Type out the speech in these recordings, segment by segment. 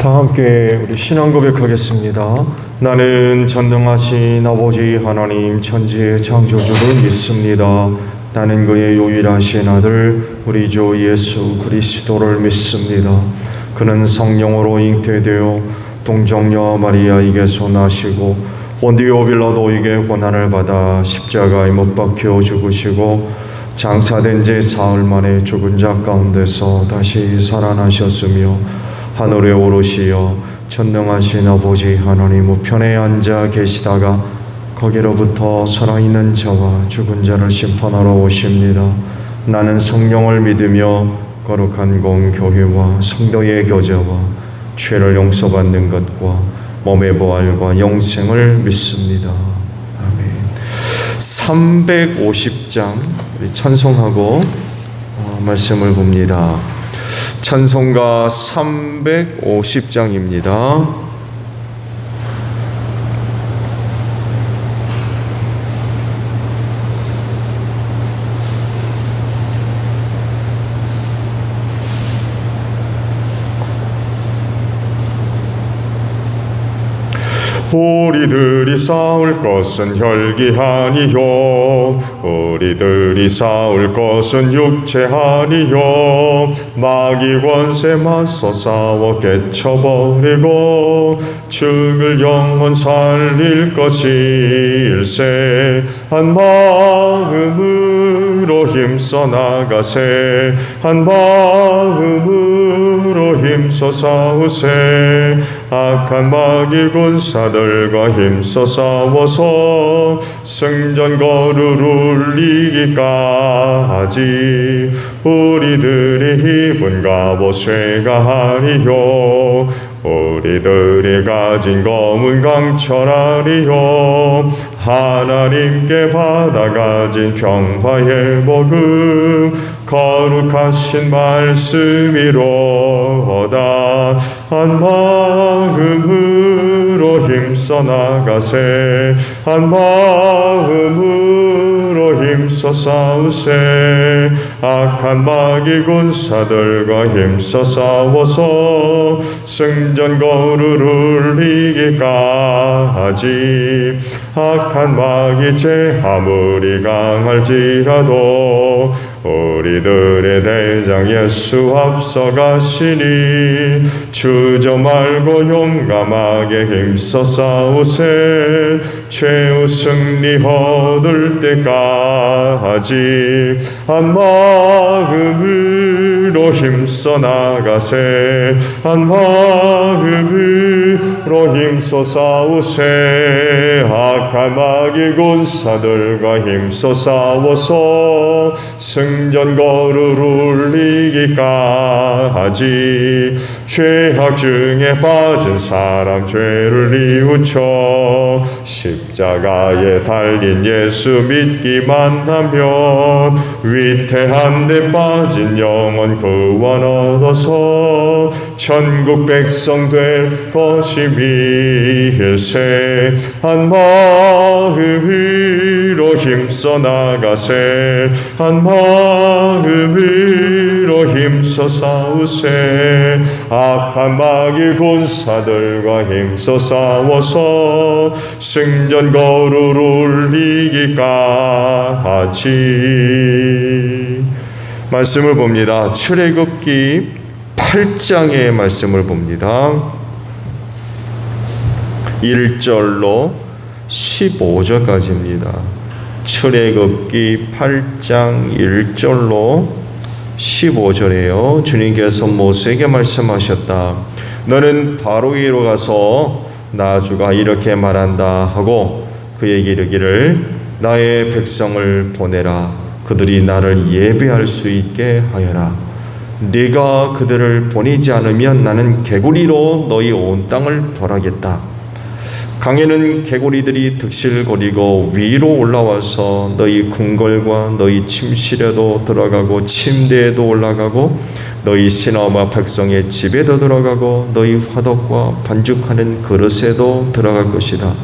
다 함께 우리 신앙 고백하겠습니다. 나는 전능하신 아버지 하나님 천지의 창조주를 믿습니다. 나는 그의 유일하신 아들 우리 주 예수 그리스도를 믿습니다. 그는 성령으로 잉태되어 동정녀 마리아에게서 나시고 본디오 빌라도에게 고난을 받아 십자가에 못 박혀 죽으시고 장사된 지 사흘 만에 죽은 자 가운데서 다시 살아나셨으며 하늘에 오르시어 전능하신 아버지 하나님 우편에 앉아 계시다가 거기로부터 살아있는 자와 죽은 자를 심판하러 오십니다. 나는 성령을 믿으며 거룩한 공교회와 성도의 교제와 죄를 용서받는 것과 몸의 부활과 영생을 믿습니다. 아멘. 350장 찬송하고 말씀을 봅니다. 찬송가 350장입니다. 우리들이 싸울 것은 혈기 아니요 우리들이 싸울 것은 육체 아니요 마귀 권세 맞서 싸워 깨쳐버리고 죽을 영혼 살릴 것일세 한 마음으로 힘써 나가세 한 마음으로 힘써 싸우세 악한 마귀 군사들과 힘써 싸워서 승전 거를 울리기까지 우리들이 입은 갑옷쇠가 아니요 우리들이 가진 검은 강철아리요 하나님께 받아가진 평화의 복음 거룩하신 말씀이로다 한 마음으로 힘써 나가세 한 마음으로 힘써 싸우세 악한 마귀 군사들과 힘써 싸워서 승전 거를 울리기까지 악한 마귀 죄 아무리 강할지라도 우리들의 대장 예수 앞서가시니 주저 말고 용감하게 힘써 싸우세 최후 승리 얻을 때까지 한 마음으로 힘써 나가세 한 마음으로 힘써 싸우세 악한 마귀 군사들과 힘써 싸워서 승전 거를 울리기까지 죄악 중에 빠진 사람 죄를 뉘우쳐 십자가에 달린 예수 믿기만 하면 위태한 데 빠진 영혼 구원 얻어서 천국 백성 될 것임일세 한 마음으로 힘써 나가세 한 마음으로 힘써 싸우세 악한 마귀 군사들과 힘써 싸워서 승전 거를 울리기까지 말씀을 봅니다. 출애굽기 8장의 말씀을 봅니다. 1절로 15절까지입니다. 출애굽기 8장 1절로 15절에요. 주님께서 모세에게 말씀하셨다. 너는 바로 위로 가서 나 주가 이렇게 말한다 하고 그에게 이르기를 나의 백성을 보내라. 그들이 나를 예배할 수 있게 하여라. 네가 그들을 보내지 않으면 나는 개구리로 너희 온 땅을 벌하겠다. 강에는 개구리들이 득실거리고 위로 올라와서 너희 궁궐과 너희 침실에도 들어가고 침대에도 올라가고 너희 신하와 백성의 집에도 들어가고 너희 화덕과 반죽하는 그릇에도 들어갈 것이다.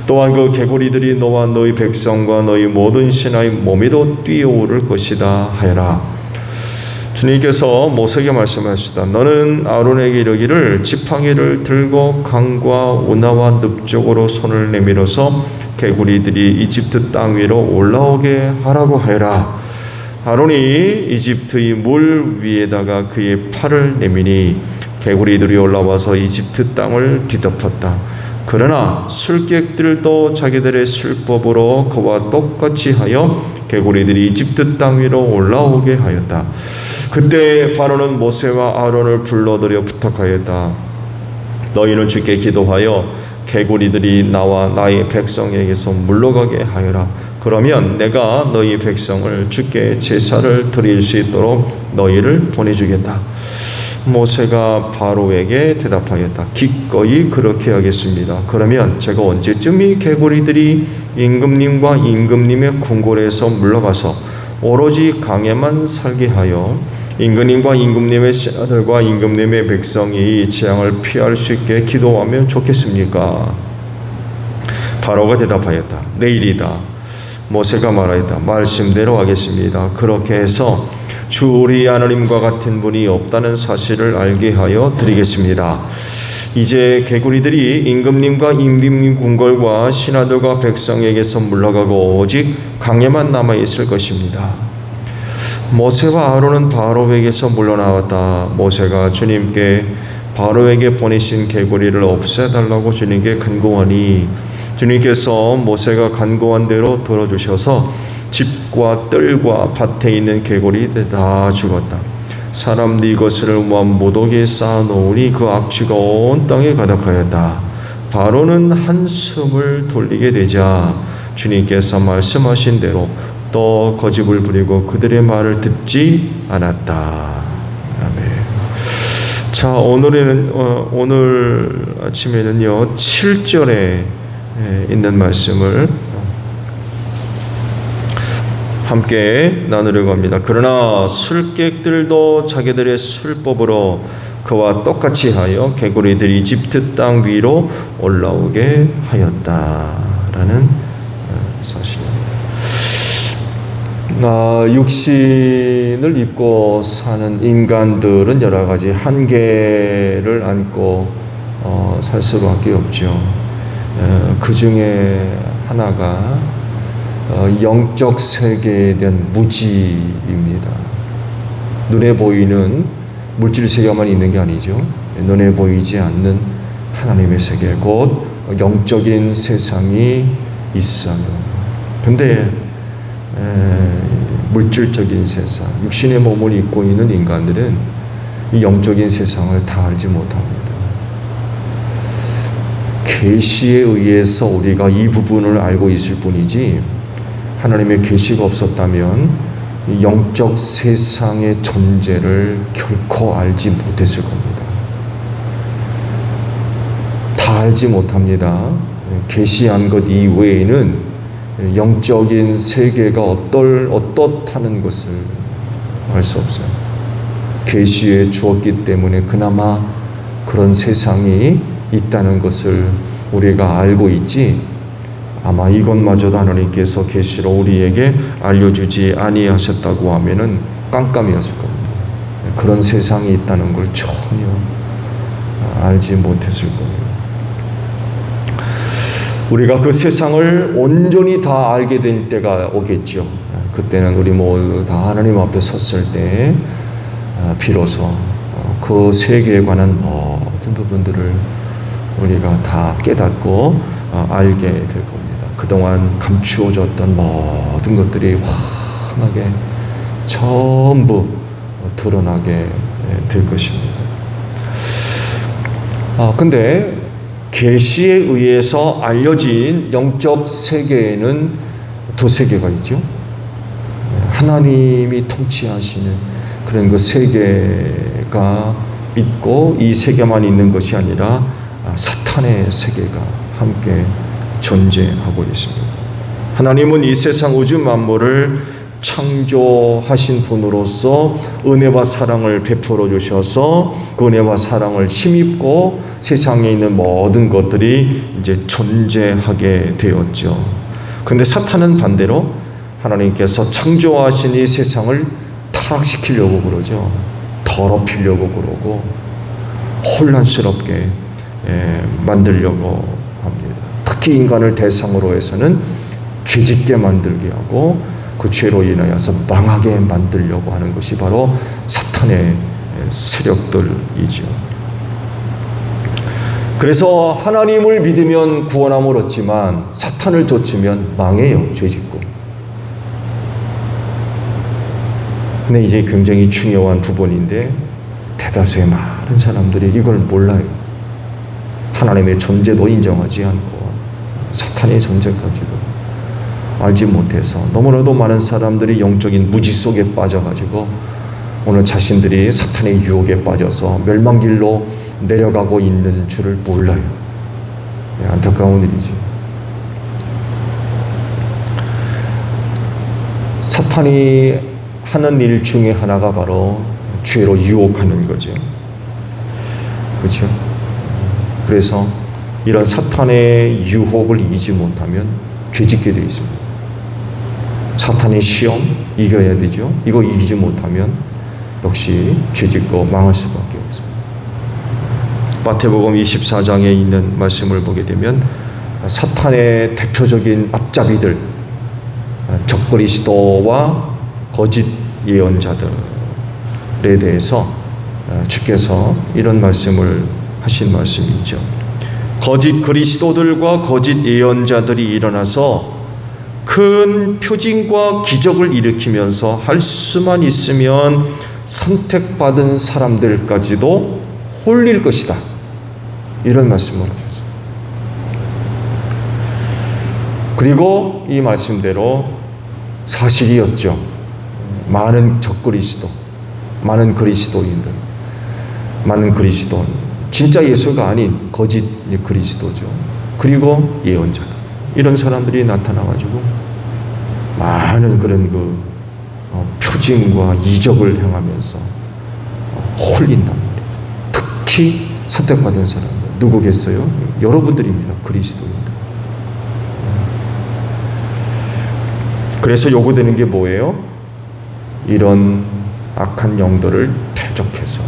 또한 그 개구리들이 너와 너희 백성과 너희 모든 신하의 몸에도 뛰어오를 것이다 하여라. 주님께서 모세에게 말씀하시다. 너는 아론에게 이르기를 지팡이를 들고 강과 운하와 늪쪽으로 손을 내밀어서 개구리들이 이집트 땅 위로 올라오게 하라고 하여라. 아론이 이집트의 물 위에다가 그의 팔을 내미니 개구리들이 올라와서 이집트 땅을 뒤덮었다. 그러나 술객들도 자기들의 술법으로 그와 똑같이 하여 개구리들이 이집트 땅 위로 올라오게 하였다. 그때 바로는 모세와 아론을 불러들여 부탁하였다. 너희는 주께 기도하여 개구리들이 나와 나의 백성에게서 물러가게 하여라. 그러면 내가 너희 백성을 주께 제사를 드릴 수 있도록 너희를 보내주겠다. 모세가 바로에게 대답하였다. 기꺼이 그렇게 하겠습니다. 그러면 제가 언제쯤이 개구리들이 임금님과 임금님의 궁궐에서 물러가서 오로지 강에만 살게 하여 임금님과 임금님의 신하들과 임금님의 백성이 재앙을 피할 수 있게 기도하면 좋겠습니까? 바로가 대답하였다. 내일이다. 모세가 말하였다. 말씀대로 하겠습니다. 그렇게 해서 주 우리 하나님과 같은 분이 없다는 사실을 알게 하여 드리겠습니다. 이제 개구리들이 임금님과 임금님 궁궐과 신하들과 백성에게서 물러가고 오직 강에만 남아 있을 것입니다. 모세와 아론은 바로에게서 물러나왔다. 모세가 주님께 바로에게 보내신 개구리를 없애달라고 주님께 간구하니 주님께서 모세가 간구한 대로 들어주셔서 집과 뜰과 밭에 있는 개구리들 다 죽었다. 사람들이 이것을 무더기에 쌓아놓으니 그 악취가 온 땅에 가득하였다. 바로는 한숨을 돌리게 되자 주님께서 말씀하신 대로 또 거짓을 부리고 그들의 말을 듣지 않았다. 아멘. 자, 오늘 아침에는요 7절에 있는 말씀을 함께 나누려고 합니다. 그러나 술객들도 자기들의 술법으로 그와 똑같이 하여 개구리들이 이집트 땅 위로 올라오게 하였다라는 사실입니다. 육신을 입고 사는 인간들은 여러 가지 한계를 안고 살 수밖에 없죠. 그 중에 하나가 영적 세계에 대한 무지입니다. 눈에 보이는 물질 세계만 있는 게 아니죠. 눈에 보이지 않는 하나님의 세계, 곧 영적인 세상이 있어요. 근데 물질적인 세상, 육신의 몸을 입고 있는 인간들은 이 영적인 세상을 다 알지 못합니다. 계시에 의해서 우리가 이 부분을 알고 있을 뿐이지 하나님의 계시가 없었다면 영적 세상의 존재를 결코 알지 못했을 겁니다. 다 알지 못합니다. 계시한 것 이외에는 영적인 세계가 어떻다는 것을 알 수 없어요. 계시에 주었기 때문에 그나마 그런 세상이 있다는 것을 우리가 알고 있지, 아마 이것마저도 하나님께서 계시로 우리에게 알려주지 아니하셨다고 하면은 깜깜이었을 겁니다. 그런 세상이 있다는 걸 전혀 알지 못했을 거예요. 우리가 그 세상을 온전히 다 알게 될 때가 오겠죠. 그때는 우리 모두 다 하나님 앞에 섰을 때 비로소 그 세계에 관한 모든 부분들을 우리가 다 깨닫고 알게 될 겁니다. 그동안 감추어졌던 모든 것들이 환하게 전부 드러나게 될 것입니다. 근데 계시에 의해서 알려진 영적 세계에는 두 세계가 있죠. 하나님이 통치하시는 그런 그 세계가 있고, 이 세계만 있는 것이 아니라 사탄의 세계가 함께 존재하고 있습니다. 하나님은 이 세상 우주 만물을 창조하신 분으로서 은혜와 사랑을 베풀어 주셔서 그 은혜와 사랑을 힘입고 세상에 있는 모든 것들이 이제 존재하게 되었죠. 근데 사탄은 반대로 하나님께서 창조하신 이 세상을 다 타락시키려고 그러죠. 더럽히려고 그러고 혼란스럽게 만들려고 합니다. 특히 인간을 대상으로 해서는 죄짓게 만들게 하고 그 죄로 인하여서 망하게 만들려고 하는 것이 바로 사탄의 세력들이죠. 그래서 하나님을 믿으면 구원함을 얻지만 사탄을 좇으면 망해요. 죄짓고. 근데 이제 굉장히 중요한 부분인데 대다수의 많은 사람들이 이걸 몰라요. 하나님의 존재도 인정하지 않고 사탄의 존재까지도 알지 못해서 너무나도 많은 사람들이 영적인 무지 속에 빠져가지고 오늘 자신들이 사탄의 유혹에 빠져서 멸망길로 내려가고 있는 줄을 몰라요. 안타까운 일이지. 사탄이 하는 일 중에 하나가 바로 죄로 유혹하는 거죠. 그렇죠? 그래서 이런 사탄의 유혹을 이기지 못하면 죄짓게 되어 있습니다. 사탄의 시험 이겨야 되죠. 이거 이기지 못하면 역시 죄짓고 망할 수밖에 없습니다. 마태복음 24장에 있는 말씀을 보게 되면 사탄의 대표적인 앞잡이들 적그리스도와 거짓 예언자들에 대해서 주께서 이런 말씀을 하신 말씀이죠. 거짓 그리스도들과 거짓 예언자들이 일어나서 큰 표징과 기적을 일으키면서 할 수만 있으면 선택받은 사람들까지도 홀릴 것이다. 이런 말씀을 하셨어요. 그리고 이 말씀대로 사실이었죠. 많은 적그리스도, 많은 그리스도인들, 많은 그리스도, 진짜 예수가 아닌 거짓 그리스도죠. 그리고 예언자, 이런 사람들이 나타나가지고 많은 그런 표징과 이적을 행하면서 홀린단 말이에요. 특히 선택받은 사람들 누구겠어요? 여러분들입니다. 그리스도인들. 그래서 요구되는 게 뭐예요? 이런 악한 영들을 대적해서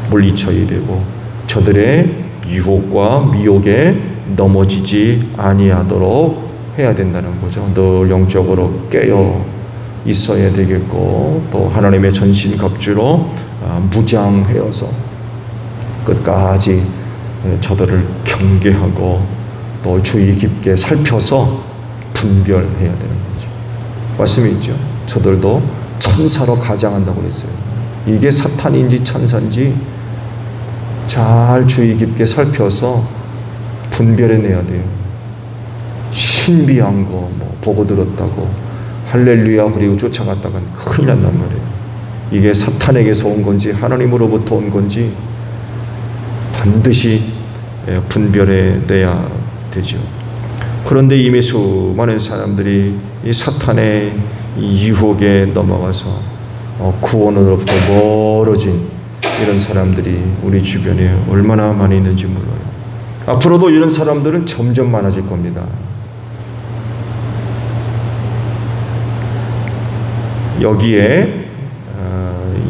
물리쳐야 되고 저들의 유혹과 미혹에 넘어지지 아니하도록 해야 된다는 거죠. 늘 영적으로 깨어 있어야 되겠고 또 하나님의 전신갑주로 무장하여서 끝까지 저들을 경계하고 또 주의 깊게 살펴서 분별해야 되는 거죠. 말씀이 있죠. 저들도 천사로 가장한다고 그랬어요. 이게 사탄인지 천사인지 잘 주의 깊게 살펴서 분별해내야 돼요. 신비한 거 보고 들었다고 할렐루야 그리고 쫓아갔다간 큰일 난단 말이에요. 이게 사탄에게서 온 건지 하나님으로부터 온 건지 반드시 분별해내야 되죠. 그런데 이미 수많은 사람들이 이 사탄의 이 유혹에 넘어가서 구원으로부터 멀어진 이런 사람들이 우리 주변에 얼마나 많이 있는지 몰라요. 앞으로도 이런 사람들은 점점 많아질 겁니다. 여기에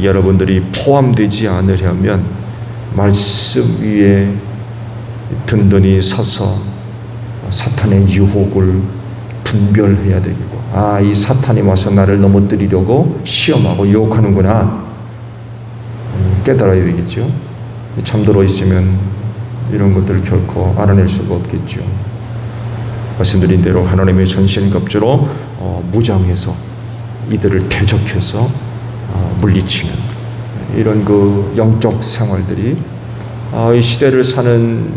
여러분들이 포함되지 않으려면 말씀 위에 든든히 서서 사탄의 유혹을 분별해야 되겠고, 이 사탄이 와서 나를 넘어뜨리려고 시험하고 유혹하는구나 깨달아야 되겠죠. 잠들어 있으면 이런 것들을 결코 알아낼 수가 없겠죠. 말씀드린 대로 하나님의 전신갑주로 무장해서 이들을 대적해서 물리치는 이런 영적 생활들이 이 시대를 사는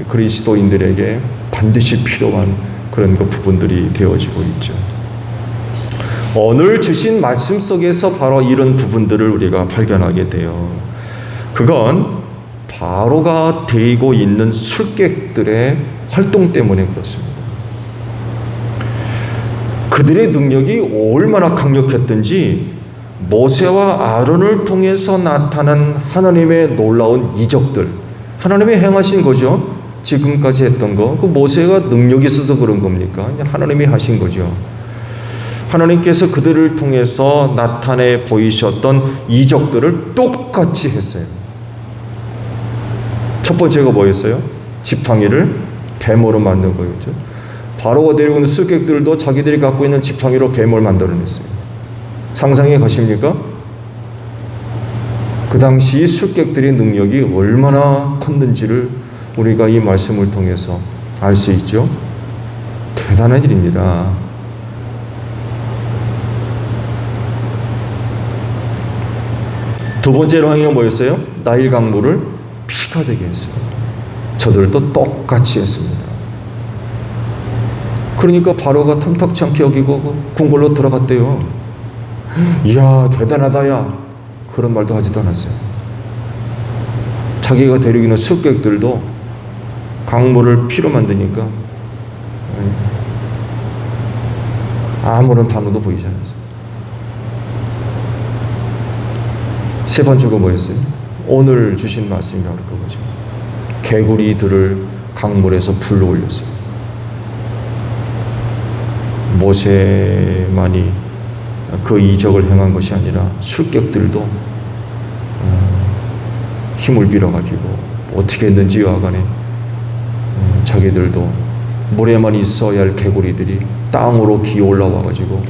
그리스도인들에게 반드시 필요한 그런 부분들이 되어지고 있죠. 오늘 주신 말씀 속에서 바로 이런 부분들을 우리가 발견하게 돼요. 그건 바로가 되고 있는 술객들의 활동 때문에 그렇습니다. 그들의 능력이 얼마나 강력했던지 모세와 아론을 통해서 나타난 하나님의 놀라운 이적들, 하나님이 행하신 거죠. 지금까지 했던 거, 그 모세가 능력이 있어서 그런 겁니까? 하나님이 하신 거죠. 하나님께서 그들을 통해서 나타내 보이셨던 이적들을 똑같이 했어요. 첫 번째가 뭐였어요? 지팡이를 뱀으로 만든 거였죠. 바로가 데리고 있는 습객들도 자기들이 갖고 있는 지팡이로 뱀을 만들어냈어요. 상상해 가십니까? 그 당시 습객들의 능력이 얼마나 컸는지를 우리가 이 말씀을 통해서 알 수 있죠. 대단한 일입니다. 두 번째로 행위가 뭐였어요? 나일 강물을 피가 되게 했어요. 저들도 똑같이 했습니다. 그러니까 바로가 탐탁치 않게 여기고 궁궐로 들어갔대요. 이야, 대단하다 야, 그런 말도 하지도 않았어요. 자기가 데리고 있는 습객들도 강물을 피로 만드니까 아무런 반응도 보이지 않았어요. 세 번째가 뭐였어요? 오늘 주신 말씀이 바로 그거죠. 개구리들을 강물에서 불러 올렸어요. 모세만이 그 이적을 행한 것이 아니라 술객들도 힘을 빌어가지고 어떻게 했는지 여하간에 자기들도 모래만 있어야 할 개구리들이 땅으로 기어 올라와가지고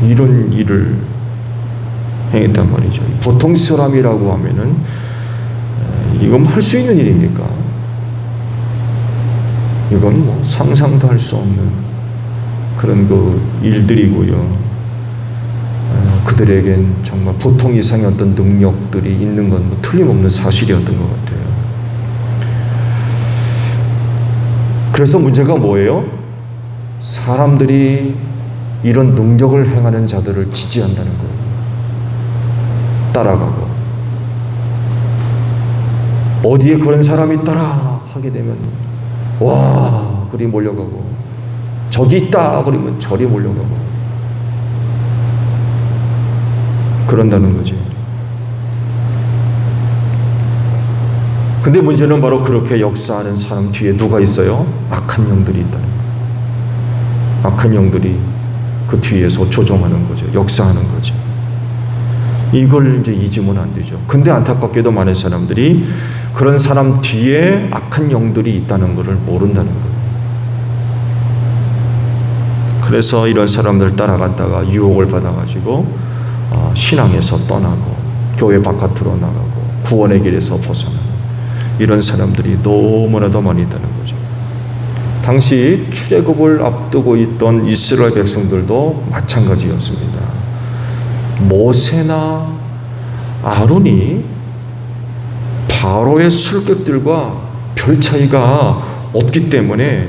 이런 일을 행했단 말이죠. 보통 사람이라고 하면은 이건 할 수 있는 일입니까? 이건 뭐 상상도 할 수 없는 그런 그 일들이고요. 그들에겐 정말 보통 이상의 어떤 능력들이 있는 건 뭐 틀림없는 사실이었던 것 같아요. 그래서 문제가 뭐예요? 사람들이 이런 능력을 행하는 자들을 지지한다는 거예요. 따라가고 어디에 그런 사람이 있더라 하게 되면 와 그리 몰려가고 저기 있다 그러면 저리 몰려가고 그런다는 거지. 근데 문제는 바로 그렇게 역사하는 사람 뒤에 누가 있어요? 악한 영들이 있다는 거예요. 악한 영들이 그 뒤에서 조종하는 거죠. 역사하는 거죠. 이걸 이제 잊으면 안 되죠. 근데 안타깝게도 많은 사람들이 그런 사람 뒤에 악한 영들이 있다는 것을 모른다는 거예요. 그래서 이런 사람들 따라갔다가 유혹을 받아가지고 신앙에서 떠나고 교회 바깥으로 나가고 구원의 길에서 벗어나는 이런 사람들이 너무나도 많이 있다는 거죠. 당시 출애굽을 앞두고 있던 이스라엘 백성들도 마찬가지였습니다. 모세나 아론이 바로의 술객들과 별 차이가 없기 때문에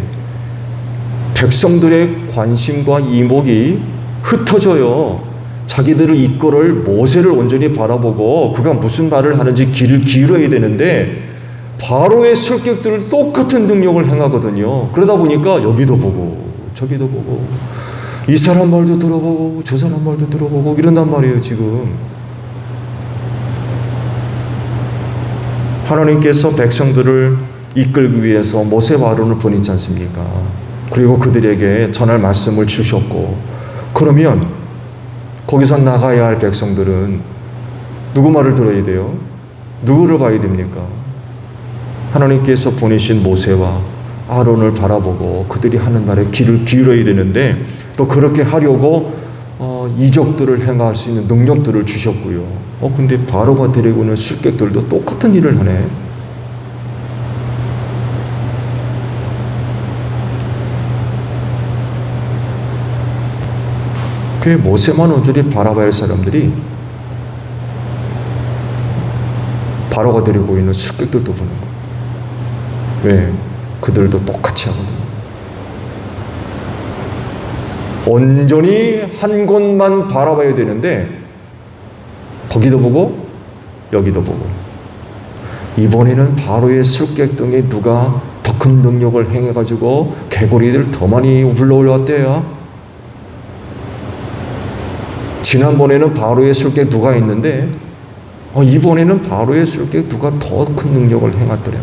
백성들의 관심과 이목이 흩어져요. 자기들을 이끌을 모세를 온전히 바라보고 그가 무슨 말을 하는지 귀를 기울여야 되는데 바로의 술객들을 똑같은 능력을 행하거든요. 그러다 보니까 여기도 보고 저기도 보고 이 사람 말도 들어보고 저 사람 말도 들어보고 이런단 말이에요. 지금 하나님께서 백성들을 이끌기 위해서 모세와 아론을 보냈지 않습니까? 그리고 그들에게 전할 말씀을 주셨고 그러면 거기서 나가야 할 백성들은 누구 말을 들어야 돼요? 누구를 봐야 됩니까? 하나님께서 보내신 모세와 아론을 바라보고 그들이 하는 말에 귀를 기울여야 되는데 또 그렇게 하려고 이적들을 행할 수 있는 능력들을 주셨고요. 근데 바로가 데리고 오는 술객들도 똑같은 일을 하네. 그 모세만 온전히 바라봐야 할 사람들이 바로가 데리고 있는 술객들도 보는 거예요. 왜? 그들도 똑같이 하거든요. 온전히 한 곳만 바라봐야 되는데 거기도 보고 여기도 보고 이번에는 바로의 술객 등에 누가 더 큰 능력을 행해가지고 개구리들 더 많이 불러올렸대요. 지난번에는 바로의 술객 누가 있는데 이번에는 바로의 술객 누가 더 큰 능력을 행했더래요.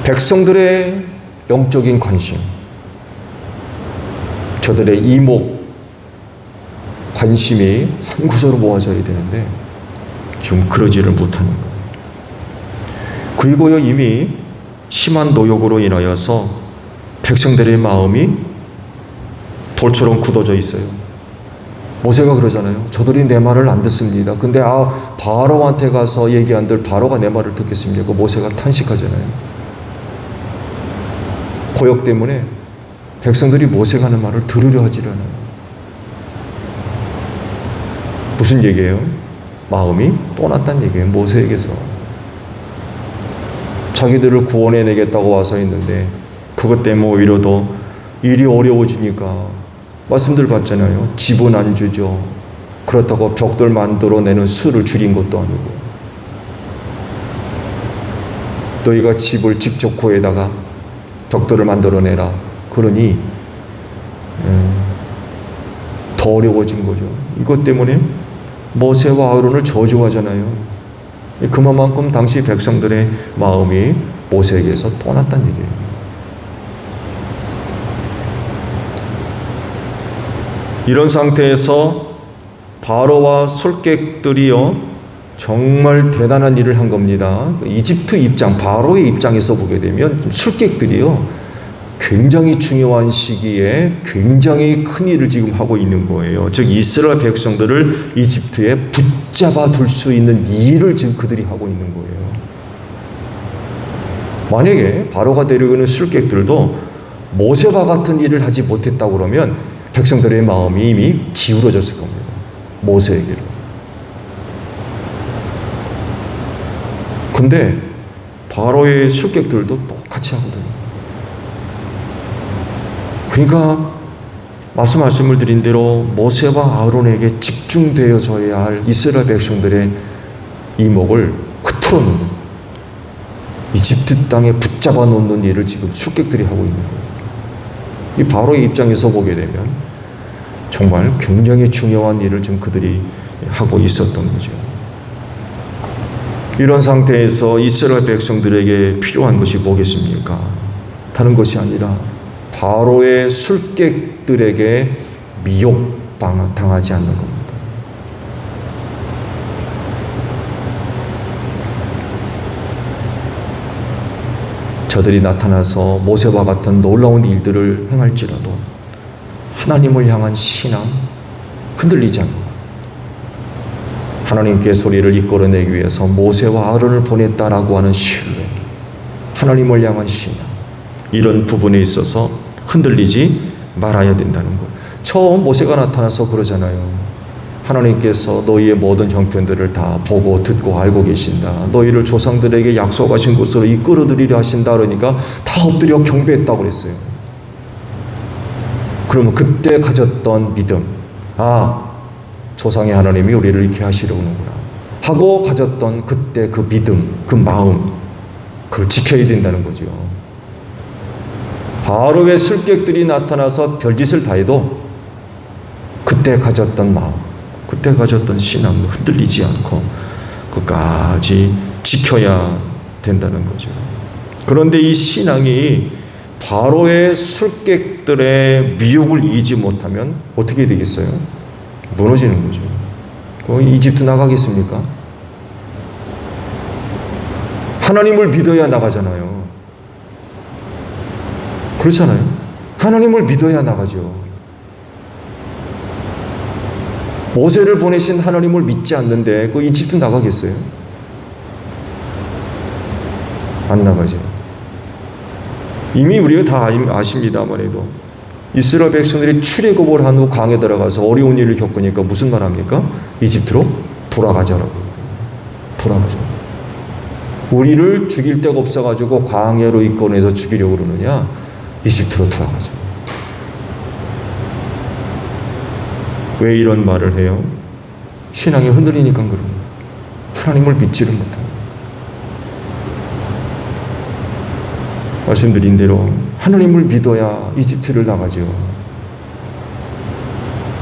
백성들의 영적인 관심, 저들의 이목, 관심이 한 곳으로 모아져야 되는데 지금 그러지를 못하는 거예요. 그리고요, 이미 심한 노역으로 인하여서 백성들의 마음이 돌처럼 굳어져 있어요. 모세가 그러잖아요. 저들이 내 말을 안 듣습니다. 근데 바로한테 가서 얘기한들 바로가 내 말을 듣겠습니까? 모세가 탄식하잖아요. 고역 때문에 백성들이 모세가 하는 말을 들으려 하질 않아요. 무슨 얘기예요? 마음이 떠났다는 얘기예요. 모세에게서. 자기들을 구원해내겠다고 와서 있는데 그것 때문에 오히려 더 일이 어려워지니까 말씀들 봤잖아요. 집은 안 주죠. 그렇다고 벽돌 만들어내는 수를 줄인 것도 아니고 너희가 집을 직접 구해다가 벽돌을 만들어내라. 그러니 더 어려워진 거죠. 이것 때문에 모세와 아론을 저주하잖아요. 그만큼 당시 백성들의 마음이 모세에게서 떠났다는 얘기예요. 이런 상태에서 바로와 술객들이요 정말 대단한 일을 한 겁니다. 이집트 입장, 바로의 입장에서 보게 되면 술객들이요 굉장히 중요한 시기에 굉장히 큰 일을 지금 하고 있는 거예요. 즉 이스라엘 백성들을 이집트에 붙잡아 둘 수 있는 일을 지금 그들이 하고 있는 거예요. 만약에 바로가 데려오는 술객들도 모세와 같은 일을 하지 못했다고 그러면 백성들의 마음이 이미 기울어졌을 겁니다. 모세에게로. 근데 바로의 술객들도 똑같이 하거든요. 그러니까 말씀을 드린 대로 모세와 아론에게 집중되어져야 할 이스라엘 백성들의 이목을 흐트러 놓는 이집트 땅에 붙잡아 놓는 일을 지금 술객들이 하고 있는 거예요. 이 바로의 입장에서 보게 되면 정말 굉장히 중요한 일을 지금 그들이 하고 있었던 거죠. 이런 상태에서 이스라엘 백성들에게 필요한 것이 뭐겠습니까? 다른 것이 아니라 바로의 술객들에게 미혹당하지 않는 겁니다. 저들이 나타나서 모세와 같은 놀라운 일들을 행할지라도 하나님을 향한 신앙 흔들리지 않는 것. 하나님께 소리를 이끌어내기 위해서 모세와 아론을 보냈다라고 하는 신뢰, 하나님을 향한 신앙, 이런 부분에 있어서 흔들리지 말아야 된다는 것. 처음 모세가 나타나서 그러잖아요. 하나님께서 너희의 모든 형편들을 다 보고 듣고 알고 계신다. 너희를 조상들에게 약속하신 곳으로 이끌어들이려 하신다. 그러니까 다 엎드려 경배했다고 그랬어요. 그러면 그때 가졌던 믿음, 조상의 하나님이 우리를 이렇게 하시려는구나 하고 가졌던 그때 그 믿음, 그 마음, 그걸 지켜야 된다는 거죠. 바로의 술객들이 나타나서 별짓을 다 해도 그때 가졌던 마음, 그때 가졌던 신앙 흔들리지 않고 끝까지 지켜야 된다는 거죠. 그런데 이 신앙이 바로의 술객들의 미혹을 이기지 못하면 어떻게 되겠어요? 무너지는 거죠. 그럼 이집트 나가겠습니까? 하나님을 믿어야 나가잖아요. 그렇잖아요. 하나님을 믿어야 나가죠. 모세를 보내신 하나님을 믿지 않는데 그 이집트 나가겠어요? 안 나가죠. 이미 우리가 다 아십니다만 해도 이스라엘 백성들이 출애굽을 한 후 강에 들어가서 어려운 일을 겪으니까 무슨 말 합니까? 이집트로 돌아가자라고. 돌아가자. 우리를 죽일 데가 없어가지고 광야로 이끌어내서 죽이려고 그러느냐? 이집트로 돌아가자. 왜 이런 말을 해요? 신앙이 흔들리니까 그런 거예요. 하나님을 믿지를 못해요. 말씀드린 대로 하나님을 믿어야 이집트를 나가죠.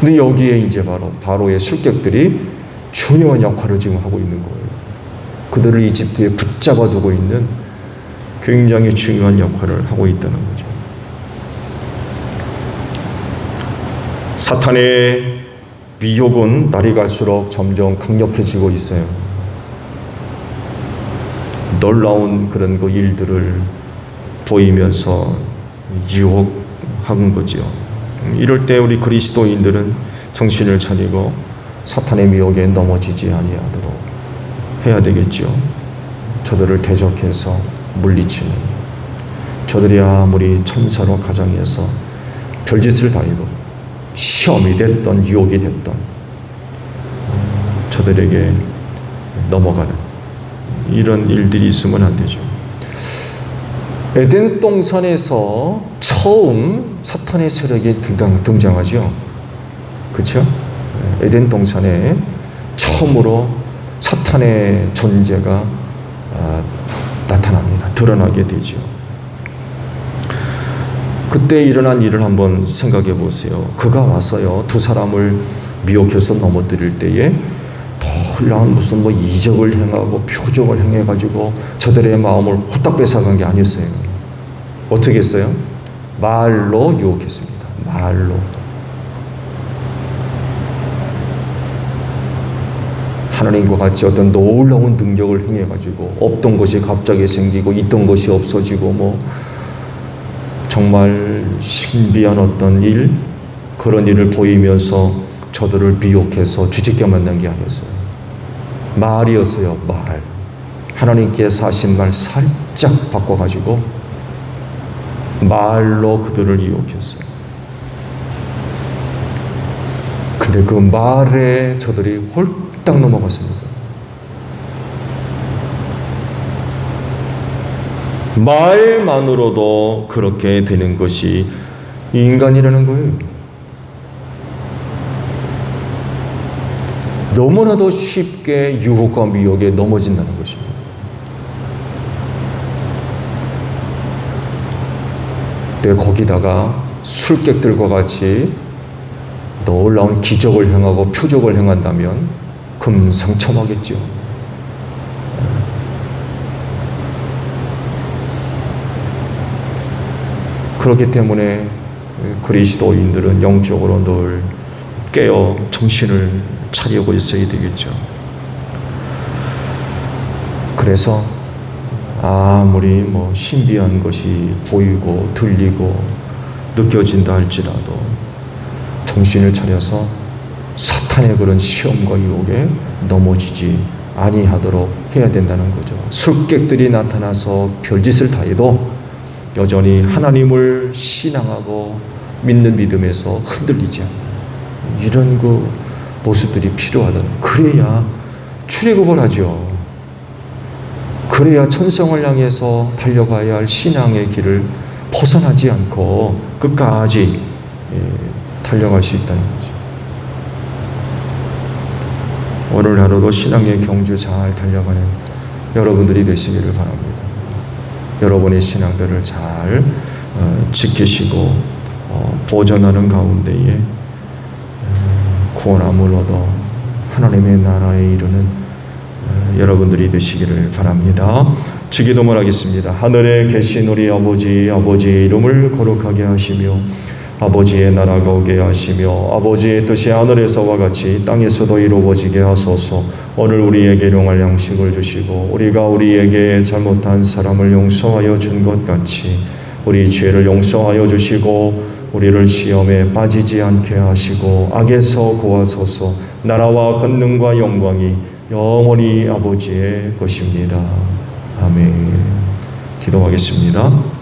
근데 여기에 이제 바로의 술객들이 중요한 역할을 지금 하고 있는 거예요. 그들을 이집트에 붙잡아 두고 있는 굉장히 중요한 역할을 하고 있다는 거죠. 사탄의 미혹은 날이 갈수록 점점 강력해지고 있어요. 놀라운 그런 그 일들을 보이면서 유혹하는 거지요. 이럴 때 우리 그리스도인들은 정신을 차리고 사탄의 미혹에 넘어지지 아니하도록 해야 되겠죠. 저들을 대적해서 물리치는, 저들이 아무리 천사로 가장해서 별짓을 다 해도 시험이 됐던 유혹이 됐던 저들에게 넘어가는 이런 일들이 있으면 안 되죠. 에덴 동산에서 처음 사탄의 세력이 등장하죠. 그렇죠? 에덴 동산에 처음으로 사탄의 존재가 나타납니다. 드러나게 되죠. 그때 일어난 일을 한번 생각해 보세요. 그가 와서요, 두 사람을 미혹해서 넘어뜨릴 때에 놀라운 무슨 뭐 이적을 행하고 표적을 행해가지고 저들의 마음을 후딱 뺏어간 게 아니었어요. 어떻게 했어요? 말로 유혹했습니다. 말로. 하나님과 같이 어떤 놀라운 능력을 행해가지고 없던 것이 갑자기 생기고 있던 것이 없어지고 뭐 정말 신비한 어떤 일, 그런 일을 보이면서 저들을 미혹해서 뒤집게 만난 게 아니었어요. 말이었어요. 말. 하나님께서 하신 말 살짝 바꿔가지고 말로 그들을 유혹했어요. 근데 그 말에 저들이 홀딱 넘어갔습니다. 말만으로도 그렇게 되는 것이 인간이라는 거예요. 너무나도 쉽게 유혹과 미혹에 넘어진다는 것입니다. 거기다가 술객들과 같이 놀라운 기적을 행하고 표적을 행한다면 금상첨화겠죠. 그렇기 때문에 그리스도인들은 영적으로 늘 깨어 정신을 차리고 있어야 되겠죠. 그래서 아무리 뭐 신비한 것이 보이고 들리고 느껴진다 할지라도 정신을 차려서 사탄의 그런 시험과 유혹에 넘어지지 아니하도록 해야 된다는 거죠. 술객들이 나타나서 별짓을 다 해도 여전히 하나님을 신앙하고 믿는 믿음에서 흔들리지 않는 이런 그 모습들이 필요하다는, 그래야 출애굽을 하죠. 그래야 천성을 향해서 달려가야 할 신앙의 길을 벗어나지 않고 끝까지 달려갈 수 있다는 거죠. 오늘 하루도 신앙의 경주 잘 달려가는 여러분들이 되시기를 바랍니다. 여러분의 신앙들을 잘 지키시고 보존하는 가운데에 구원함을 얻어 하나님의 나라에 이르는 여러분들이 되시기를 바랍니다. 주기도문 하겠습니다. 하늘에 계신 우리 아버지의 이름을 거룩하게 하시며 아버지의 나라가 오게 하시며 아버지의 뜻이 하늘에서와 같이 땅에서도 이루어지게 하소서. 오늘 우리에게 일용할 양식을 주시고 우리가 우리에게 잘못한 사람을 용서하여 준 것 같이 우리 죄를 용서하여 주시고 우리를 시험에 빠지지 않게 하시고 악에서 구하소서. 나라와 권능과 영광이 영원히 아버지의 것입니다. 아멘. 기도하겠습니다.